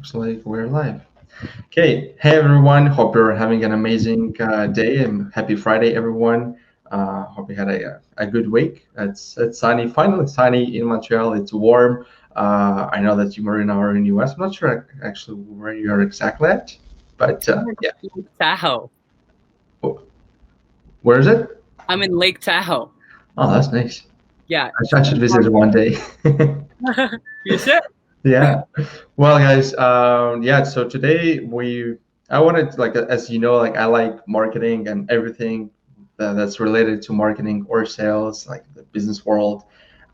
Looks like we're live. Okay, hey everyone. Hope you're having an amazing day and happy Friday, everyone. Hope you had a good week. It's sunny, finally sunny in Montreal. It's warm. I know that you, Marina, are in US. I'm not sure actually where you're exactly at, but yeah. Lake Tahoe. Oh, where is it? I'm in Lake Tahoe. Oh, that's nice. Yeah. I should visit one day. You should. Yeah. Well, guys, yeah, so today I wanted, like, as you know, like, I like marketing and everything that's related to marketing or sales, like the business world.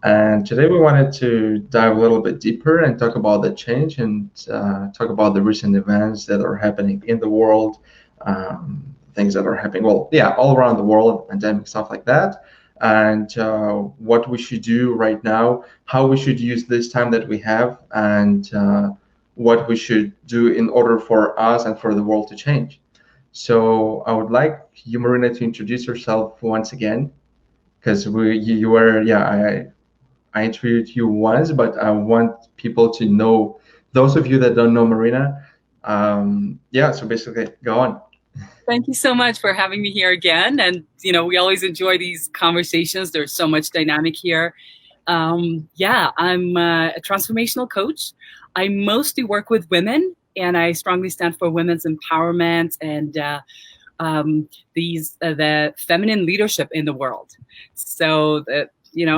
And today we wanted to dive a little bit deeper and talk about the change and talk about the recent events that are happening in the world, things that are happening, well, yeah, all around the world, pandemic, stuff like that, and what we should do right now, how we should use this time that we have, and what we should do in order for us and for the world to change. So I would like you, Marina, to introduce yourself once again, because you were, yeah, I interviewed you once, but I want people to know, those of you that don't know Marina, yeah, so basically, go on. Thank you so much for having me here again. And, we always enjoy these conversations. There's so much dynamic here. Yeah, I'm a transformational coach. I mostly work with women, and I strongly stand for women's empowerment and the feminine leadership in the world. So that,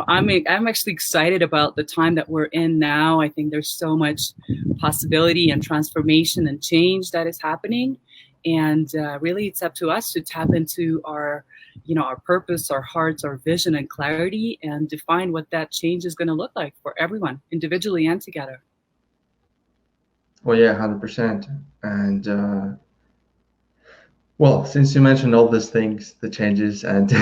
I'm actually excited about the time that we're in now. I think there's so much possibility and transformation and change that is happening. And really, it's up to us to tap into our purpose, our hearts, our vision and clarity, and define what that change is going to look like for everyone, individually and together. Well, yeah, 100%. And well, since you mentioned all these things, the changes, and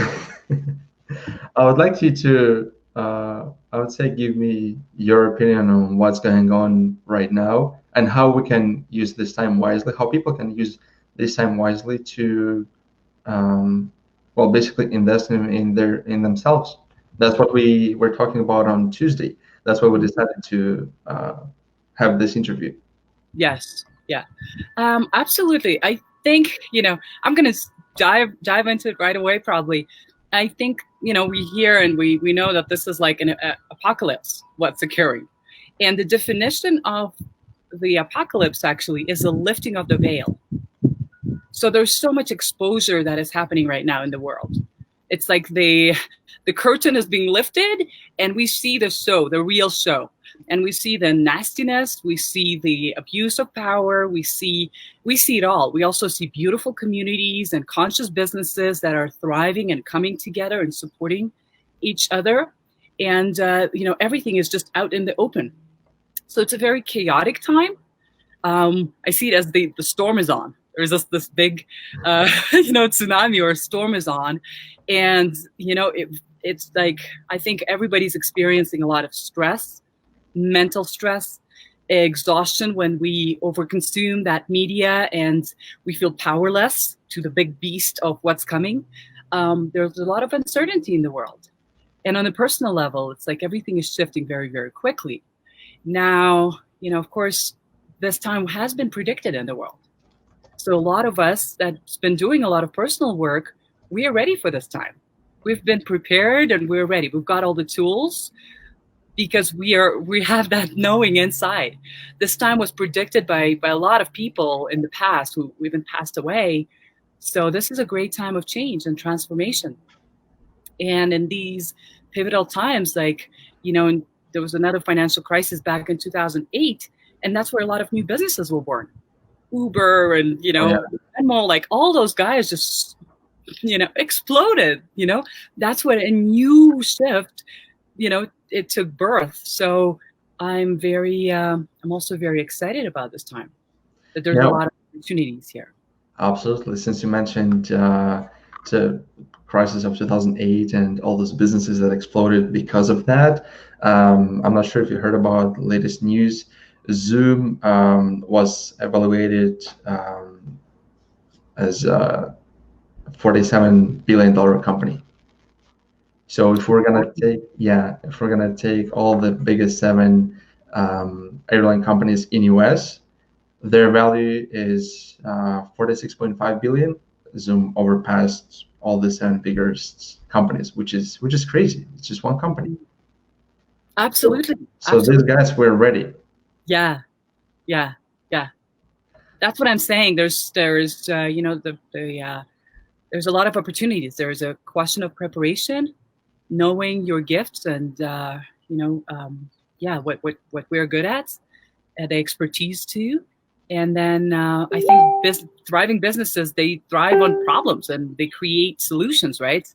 I would like you to, I would say, give me your opinion on what's going on right now and how we can use this time wisely, how people can use this time wisely to, well, basically invest in themselves. That's what we were talking about on Tuesday. That's why we decided to have this interview. Yes. Yeah. Absolutely. I think, I'm going to dive into it right away, probably. I think, we hear and we know that this is like an apocalypse, what's occurring. And the definition of the apocalypse actually is the lifting of the veil. So there's so much exposure that is happening right now in the world. It's like the curtain is being lifted and we see the real show. And we see the nastiness, we see the abuse of power, we see it all. We also see beautiful communities and conscious businesses that are thriving and coming together and supporting each other. And, everything is just out in the open. So it's a very chaotic time. I see it as the storm is on. There's this big, tsunami or storm is on. And, it's like, I think everybody's experiencing a lot of stress, mental stress, exhaustion when we overconsume that media and we feel powerless to the big beast of what's coming. There's a lot of uncertainty in the world. And on a personal level, it's like everything is shifting very, very quickly. Now, of course, this time has been predicted in the world. So a lot of us that's been doing a lot of personal work, we are ready for this time. We've been prepared and we're ready. We've got all the tools because we have that knowing inside. This time was predicted by a lot of people in the past who even passed away. So this is a great time of change and transformation. And in these pivotal times, like, and there was another financial crisis back in 2008, and that's where a lot of new businesses were born. Uber and, Venmo, like all those guys just, exploded, that's what a new shift, it took birth. So I'm also very excited about this time, that there's a lot of opportunities here. Absolutely. Since you mentioned the crisis of 2008 and all those businesses that exploded because of that, I'm not sure if you heard about the latest news. Zoom was evaluated as a $47 billion company. So if we're gonna take all the biggest seven airline companies in US, Their value is 46.5 billion. Zoom overpassed all the seven biggest companies, which is crazy. It's just one company. Absolutely. So these guys were ready. Yeah. That's what I'm saying. There's there's a lot of opportunities. There's a question of preparation, knowing your gifts, and what we're good at, the expertise too. And then I think thriving businesses, they thrive on problems and they create solutions, right?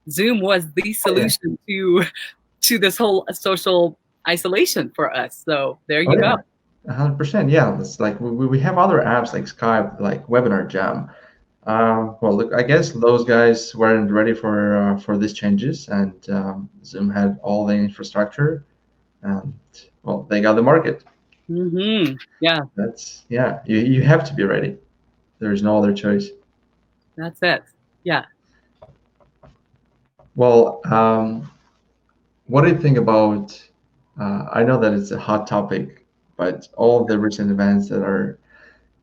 Zoom was the solution to this whole social isolation for us. So there you go. 100%. Yeah, it's like we have other apps like Skype, like Webinar Jam. Well, look, I guess those guys weren't ready for these changes, and Zoom had all the infrastructure, and well, they got the market. Yeah. You have to be ready. There's no other choice. That's it. Yeah. Well, what do you think about? I know that it's a hot topic, but all the recent events that are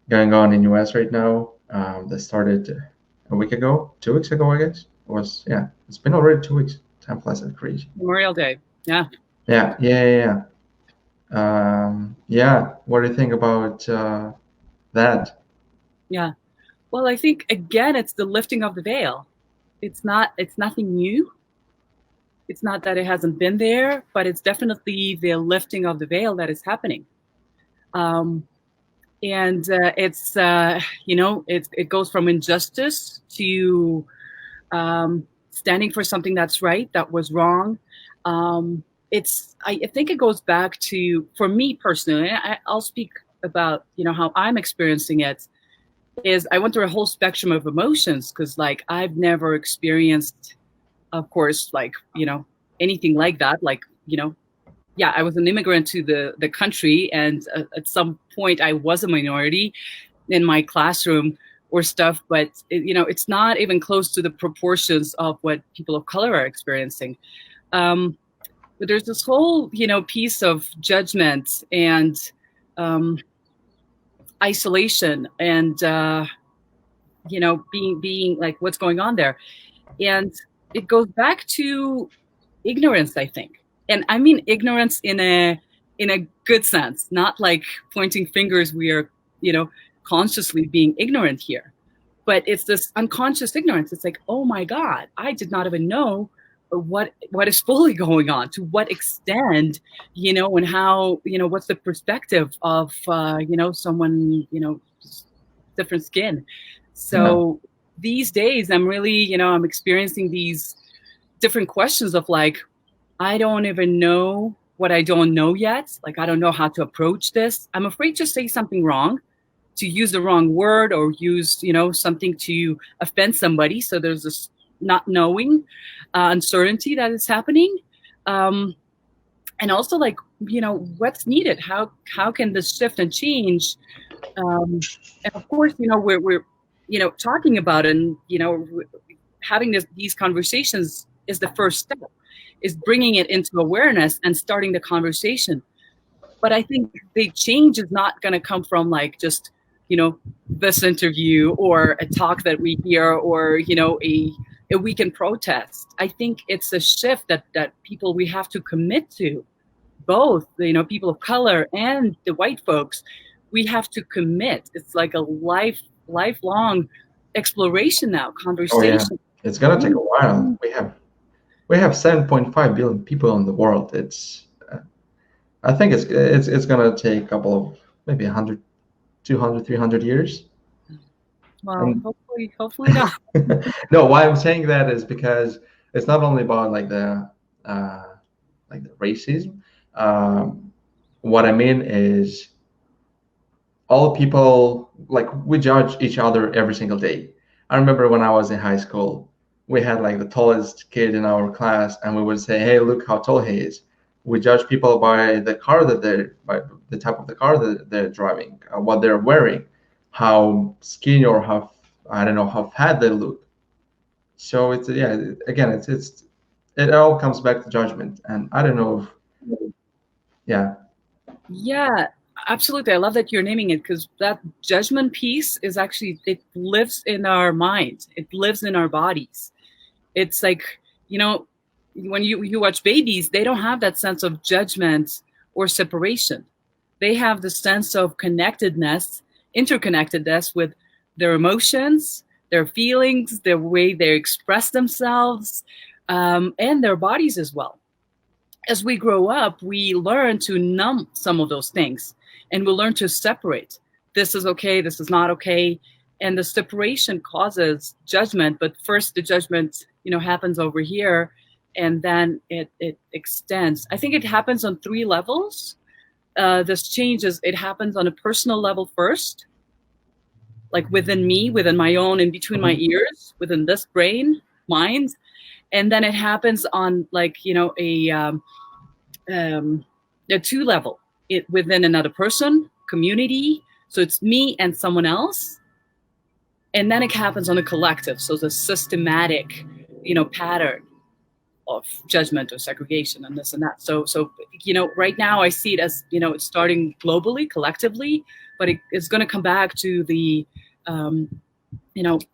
going on in US right now, that started a week ago, 2 weeks ago, I guess. It's been already 2 weeks. Time flies like crazy. Memorial Day. Yeah. Yeah. What do you think about that? Yeah. Well, I think again, it's the lifting of the veil. It's nothing new. It's not that it hasn't been there, but it's definitely the lifting of the veil that is happening. And it's it goes from injustice to standing for something that's right, that was wrong. I think it goes back to, for me personally, I'll speak about how I'm experiencing it. Is I went through a whole spectrum of emotions, because like I've never experienced, of course, like anything like that. Like yeah, I was an immigrant to the country, and at some point I was a minority in my classroom or stuff, but it's not even close to the proportions of what people of color are experiencing. But there's this whole piece of judgment and isolation and being like, what's going on there. And it goes back to ignorance, I think. And I mean ignorance in a good sense, not like pointing fingers. We are consciously being ignorant here, but it's this unconscious ignorance. It's like, oh my God, I did not even know what is fully going on, to what extent, and how, what's the perspective of someone, different skin. So these days I'm really, I'm experiencing these different questions of like, I don't even know what I don't know yet. Like, I don't know how to approach this. I'm afraid to say something wrong, to use the wrong word, or use, something to offend somebody. So there's this not knowing, uncertainty that is happening. And also like, what's needed? How can this shift and change? And of course, we're talking about it, and, having these conversations is the first step, is bringing it into awareness and starting the conversation. But I think the change is not going to come from like just, this interview or a talk that we hear, or, a weekend protest. I think it's a shift that people, we have to commit to, both, people of color and the white folks. We have to commit. It's like a lifelong exploration now, conversation. It's gonna take a while. We have 7.5 billion people in the world. It's I think it's gonna take a couple of maybe 100, 200, 300 years. Well, hopefully not. No, why I'm saying that is because it's not only about like the racism. What I mean is, all people, like, we judge each other every single day. I remember when I was in high school, we had like the tallest kid in our class, and we would say, "Hey, look how tall he is." We judge people by by the type of the car that they're driving, what they're wearing, how skinny or how, I don't know, how fat they look. So it's, again, it all comes back to judgment, and I don't know if, yeah. Yeah, Absolutely. I love that you're naming it, because that judgment piece is actually, it lives in our minds. It lives in our bodies. It's like, you know, when you watch babies, they don't have that sense of judgment or separation. They have the sense of connectedness, interconnectedness with their emotions, their feelings, their way they express themselves, and their bodies as well. As we grow up, we learn to numb some of those things, and we learn to separate. This is okay, this is not okay. And the separation causes judgment, but first the judgment, happens over here, and then it extends. I think it happens on 3 levels. This changes, it happens on a personal level first, like within me, within my own, in between my ears, within this brain, mind. And then it happens on like, a 2 level, it within another person, community. So it's me and someone else. And then it happens on a collective. So the systematic, pattern of judgment or segregation and this and that. So right now I see it as, it's starting globally, collectively, but it's going to come back to the,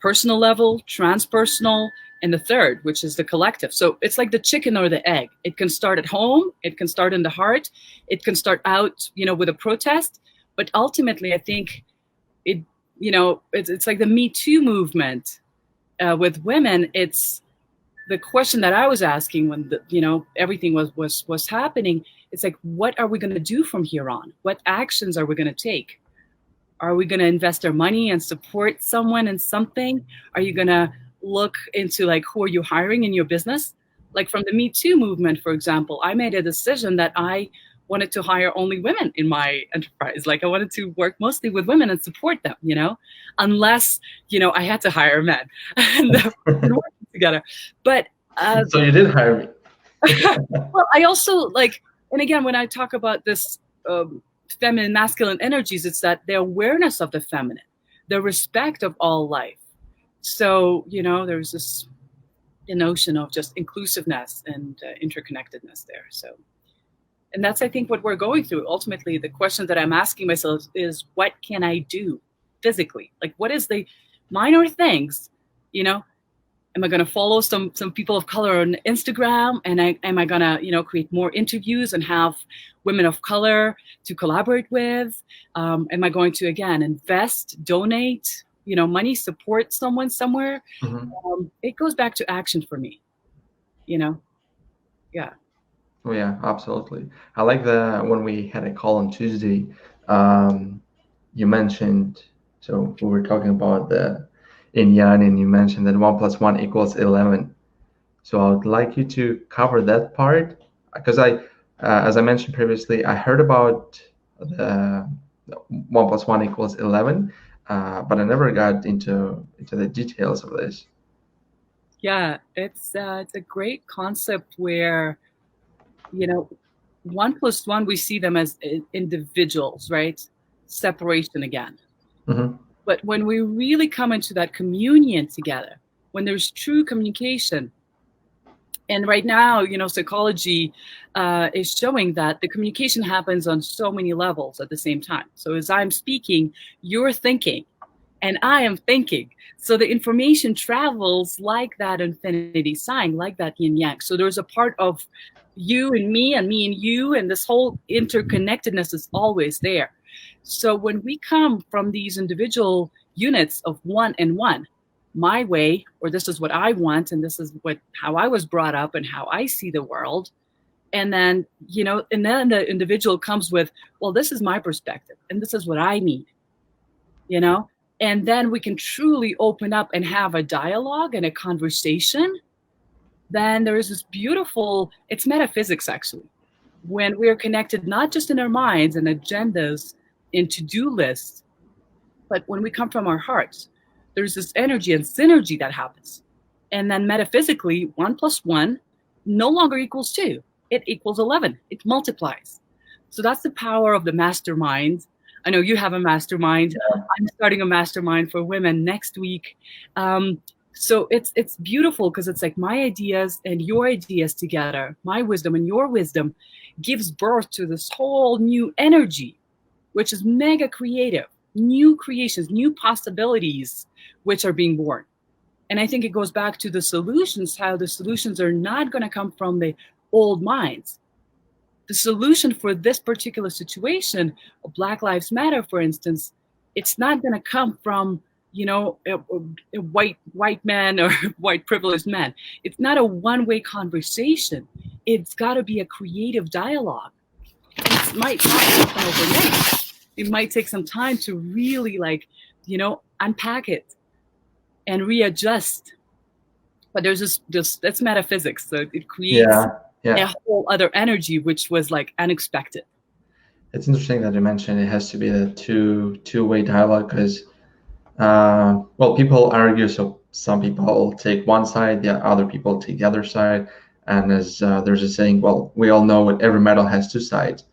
personal level, transpersonal, and the third, which is the collective. So it's like the chicken or the egg. It can start at home. It can start in the heart. It can start out, with a protest. But ultimately, I think it's like the Me Too movement with women. It's the question that I was asking when everything was happening. It's like, what are we going to do from here on? What actions are we going to take? Are we going to invest our money and support someone and something? Are you going to look into like, who are you hiring in your business? Like from the Me Too movement, for example, I made a decision that I wanted to hire only women in my enterprise. Like I wanted to work mostly with women and support them, unless, I had to hire men and working together. But so you did hire me. well, I also and again, when I talk about this feminine, masculine energies, it's that the awareness of the feminine, the respect of all life. So, there's this notion of just inclusiveness and interconnectedness there. So, and that's, I think, what we're going through. Ultimately, the question that I'm asking myself is, what can I do physically? Like, what is the minor things, Am I going to follow some people of color on Instagram? And am I going to, create more interviews and have women of color to collaborate with? Am I going to, again, invest, donate, money, support someone somewhere? It goes back to action for me, Yeah. Oh yeah, absolutely. I like when we had a call on Tuesday, you mentioned, so we were talking about the yin yang, and you mentioned that 1 + 1 = 11. So I would like you to cover that part, because as I mentioned previously, I heard about the 1 + 1 = 11, but I never got into the details of this. Yeah, it's a great concept where, 1 + 1, we see them as individuals, right? Separation again. But when we really come into that communion together, when there's true communication, and right now, psychology is showing that the communication happens on so many levels at the same time. So as I'm speaking, you're thinking, and I am thinking. So the information travels like that infinity sign, like that yin yang. So there's a part of you and me and you, and this whole interconnectedness is always there. So when we come from these individual units of one and one, my way, or this is what I want, and this is how I was brought up and how I see the world. And then, and then the individual comes with, well, this is my perspective, and this is what I need, and then we can truly open up and have a dialogue and a conversation. Then there is this beautiful, it's metaphysics actually, when we're connected, not just in our minds and agendas and to-do lists, but when we come from our hearts, there's this energy and synergy that happens. And then metaphysically, 1 + 1 no longer equals 2. It equals 11. It multiplies. So that's the power of the mastermind. I know you have a mastermind. Yeah. I'm starting a mastermind for women next week. So it's beautiful, because it's like my ideas and your ideas together, my wisdom and your wisdom, gives birth to this whole new energy, which is mega creative, new creations, new possibilities, which are being born. And I think it goes back to the solutions, how the solutions are not going to come from the old minds. The solution for this particular situation, Black Lives Matter, for instance, it's not going to come from, a white man or white privileged man. It's not a one-way conversation. It's got to be a creative dialogue. It might not happen overnight. It might take some time to really unpack it and readjust. But there's this that's metaphysics. So it creates a whole other energy, which was like unexpected. It's interesting that you mentioned it has to be a two-way dialogue because, well, people argue. So some people take one side, the other people take the other side. And as there's a saying, well, we all know every metal has two sides,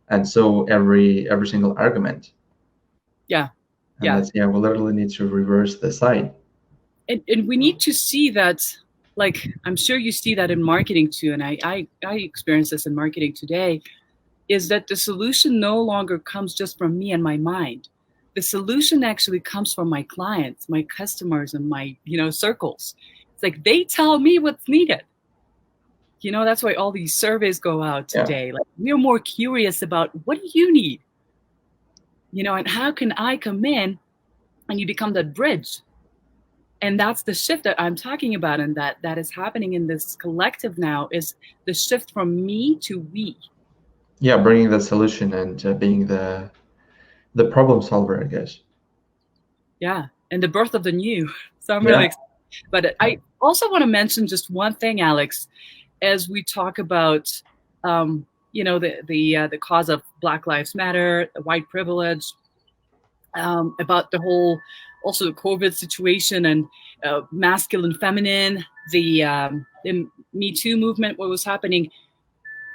and so every single argument. Yeah, and we literally need to reverse the side. And we need to see that, like, I'm sure you see that in marketing too, and I experience this in marketing today, is that the solution no longer comes just from me and my mind. The solution actually comes from my clients, my customers, and my, circles. It's like they tell me what's needed. That's why all these surveys go out today. Like, we're more curious about what do you need? And how can I come in and you become that bridge? And that's the shift that I'm talking about, and that is happening in this collective now, is the shift from me to we. Yeah, bringing the solution and being the problem solver, I guess. Yeah, and the birth of the new. So I'm really excited. But I also want to mention just one thing, Alex, as we talk about, the cause of Black Lives Matter, white privilege, about the whole, also the COVID situation and masculine, feminine, the Me Too movement, what was happening.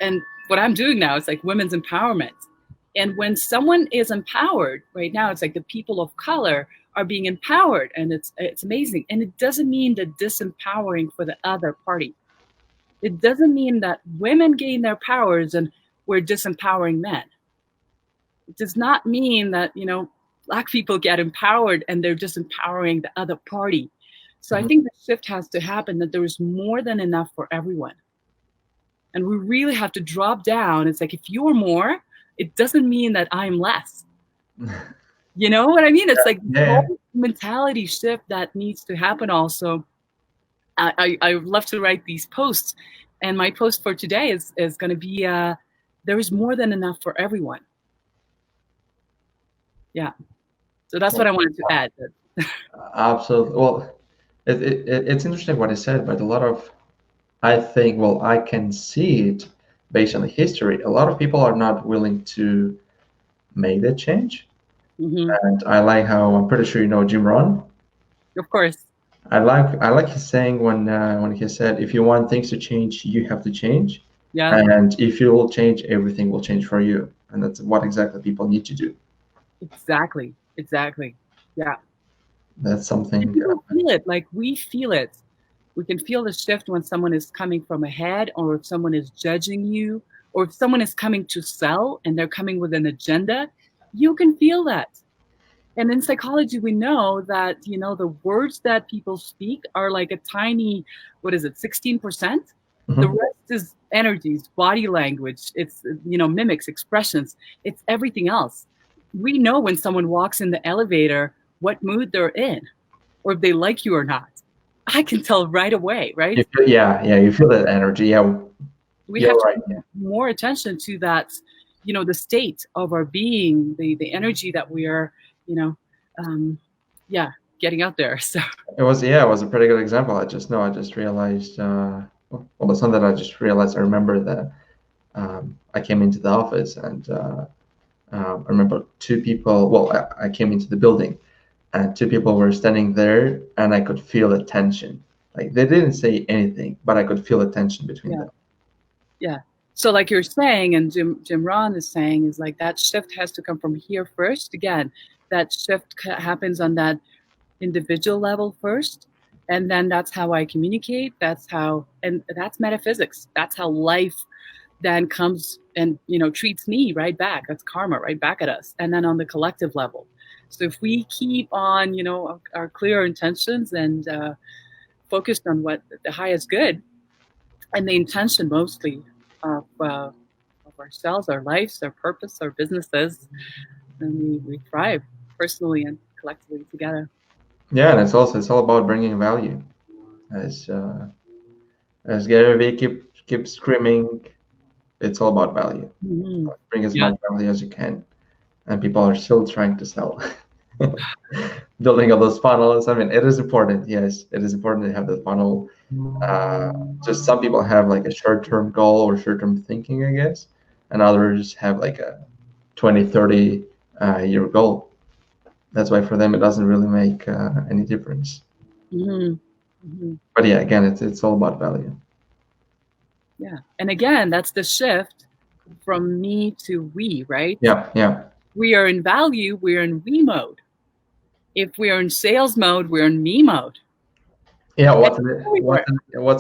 And what I'm doing now is like women's empowerment. And when someone is empowered right now, it's like the people of color are being empowered, and it's amazing. And it doesn't mean the disempowering for the other party. It doesn't mean that women gain their powers and we're disempowering men. It does not mean that, Black people get empowered and they're just empowering the other party. So I think the shift has to happen, that there is more than enough for everyone. And we really have to drop down. It's like, if you're more, it doesn't mean that I'm less. You know what I mean? It's like the mentality shift that needs to happen also. I love to write these posts. And my post for today is going to be, there is more than enough for everyone. Yeah. So that's what I wanted to add. Absolutely. Well, it's interesting what I said, but a lot of, I think, well, I can see it based on the history. A lot of people are not willing to make that change. And I like how, I'm pretty sure you know Jim Rohn. Of course. I like his saying when he said, if you want things to change, you have to change. Yeah. And if you will change, everything will change for you. And that's what exactly people need to do. Exactly. Yeah. That's something. People feel it. Like, we feel it. We can feel the shift when someone is coming from ahead, or if someone is judging you, or if someone is coming to sell and they're coming with an agenda. You can feel that. And in psychology, we know that, the words that people speak are like a tiny, 16%? The rest is energies, body language. It's, mimics, expressions. It's everything else. We know when someone walks in the elevator, what mood they're in, or if they like you or not. I can tell right away, right? You feel that energy. Yeah. We have to pay more attention to that, the state of our being, the energy that we are, getting out there. So it was a pretty good example. I just realized, well, it's not that I just realized, I remember that I came into the office and I remember two people, well, I came into the building and two people were standing there and I could feel the tension. Like, they didn't say anything, but I could feel the tension between them. Yeah. So like you're saying, and Jim Rohn is saying, is like that shift has to come from here first. Again, that shift happens on that individual level first. And then that's how I communicate. And that's metaphysics. That's how life then comes and, treats me right back. That's karma right back at us. And then on the collective level. So if we keep on, our clear intentions and focused on what the highest good and the intention mostly of ourselves, our lives, our purpose, our businesses, then we thrive personally and collectively together. Yeah, and it's all about bringing value. As Gary Vee keeps screaming, it's all about value. Mm-hmm. Bring as much value as you can, and people are still trying to sell. Building all those funnels. I mean, it is important. Yes, it is important to have the funnel. Just some people have like a short-term goal or short-term thinking, I guess, and others have like a 20, 30 year goal. That's why for them it doesn't really make any difference. Mm-hmm. Mm-hmm. But yeah, again, it's all about value. Yeah, and again, that's the shift from me to we, right? Yeah. We are in value. We're in we mode. If we are in sales mode, we're in me mode. Yeah, what's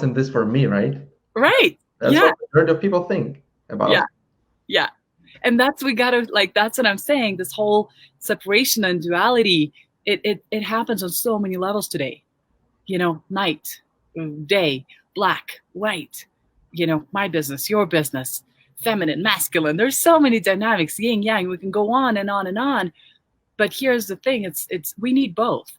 in this for me, right? Right. That's what the majority of people think about. Yeah. And that's what I'm saying. This whole separation and duality, it happens on so many levels today. Night, day, black, white, my business, your business, feminine, masculine. There's so many dynamics, yin, yang. We can go on and on and on. But here's the thing, it's we need both.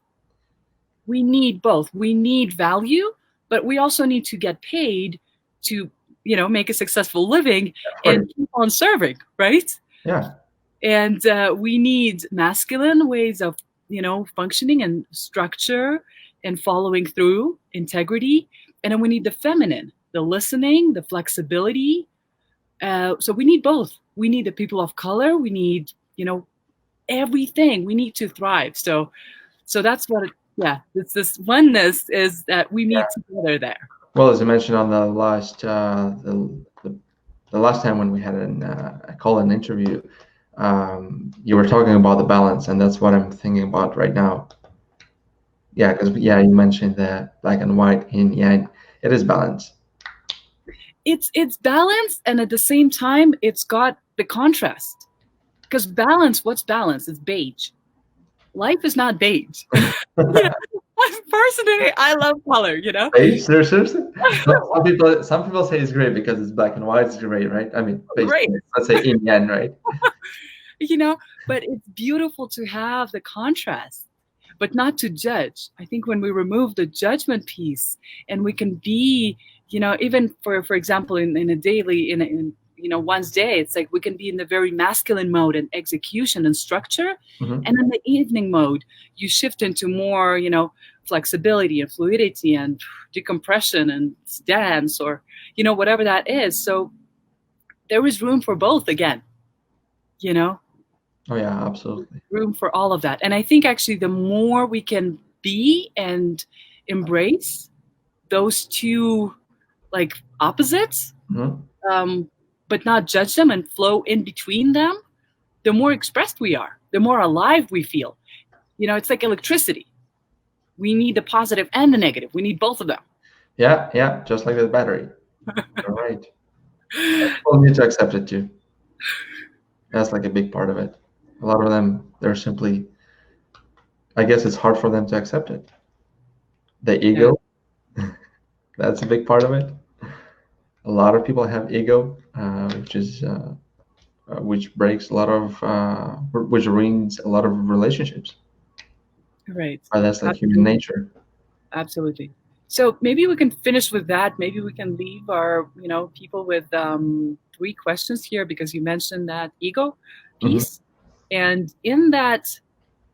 We need both. We need value, but we also need to get paid to, make a successful living and keep on serving, right? Yeah. And we need masculine ways of, functioning and structure and following through, integrity. And then we need the feminine, the listening, the flexibility. So we need both. We need the people of color. We need, everything. We need to thrive. So that's what it's this oneness is that we need together there. Well, as I mentioned on the last the last time when we had a call and interview, you were talking about the balance, and that's what I'm thinking about right now. Yeah, because you mentioned the black and white, yin yang. It is balance. It's balance, and at the same time, it's got the contrast. Because balance, what's balance? It's beige. Life is not beige. Personally, I love color. Beige? Seriously? Some people say it's gray because it's black and white. It's gray, right? I mean, right. Let's say yin yang, right? But it's beautiful to have the contrast, but not to judge. I think when we remove the judgment piece, and we can be, even for example, in a daily, in one's day, it's like we can be in the very masculine mode and execution and structure. Mm-hmm. And in the evening mode, you shift into more, flexibility and fluidity and decompression and dance or, whatever that is. So there is room for both again, Oh yeah, absolutely. Room for all of that. And I think actually the more we can be and embrace those two like opposites, mm-hmm. But not judge them and flow in between them, the more expressed we are, the more alive we feel. It's like electricity. We need the positive and the negative. We need both of them. Yeah, just like the battery. You're right. People need to accept it too. That's like a big part of it. A lot of them, they're simply, I guess it's hard for them to accept it. The ego, that's a big part of it. A lot of people have ego, which breaks a lot of, which ruins a lot of relationships. Right. But that's like human nature. Absolutely. So maybe we can finish with that. Maybe we can leave our, people with 3 questions here, because you mentioned that ego piece. Mm-hmm. And in that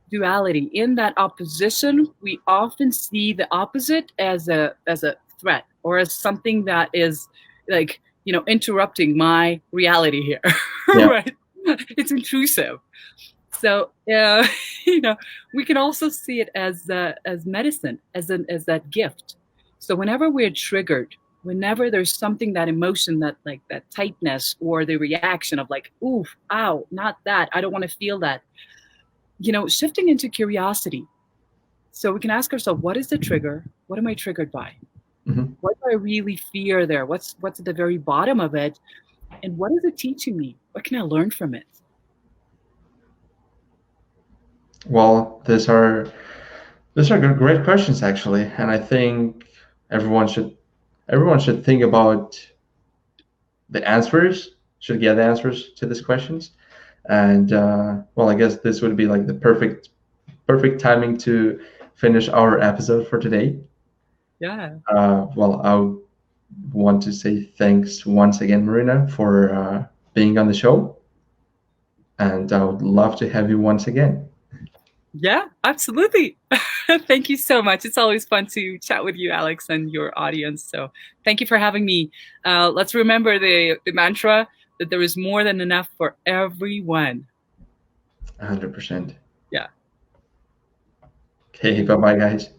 duality, in that opposition, we often see the opposite as a threat or as something that is like, interrupting my reality here, right? It's intrusive. So, we can also see it as medicine, as that gift. So whenever we're triggered, whenever there's something, that emotion, that like that tightness or the reaction of like, ooh, ow, not that, I don't want to feel that, shifting into curiosity. So we can ask ourselves, what is the trigger? What am I triggered by? Mm-hmm. What do I really fear there? What's at the very bottom of it? And what is it teaching me? What can I learn from it? Well, these are great questions actually, and I think everyone should everyone should think about the answers, should get the answers to these questions. And well, I guess this would be like the perfect timing to finish our episode for today. Yeah. Well, I would want to say thanks once again, Marina, for being on the show, and I would love to have you once again. Yeah, absolutely. Thank you so much. It's always fun to chat with you, Alex, and your audience. So thank you for having me. Let's remember the mantra that there is more than enough for everyone. 100%. Yeah. Okay, bye bye, guys.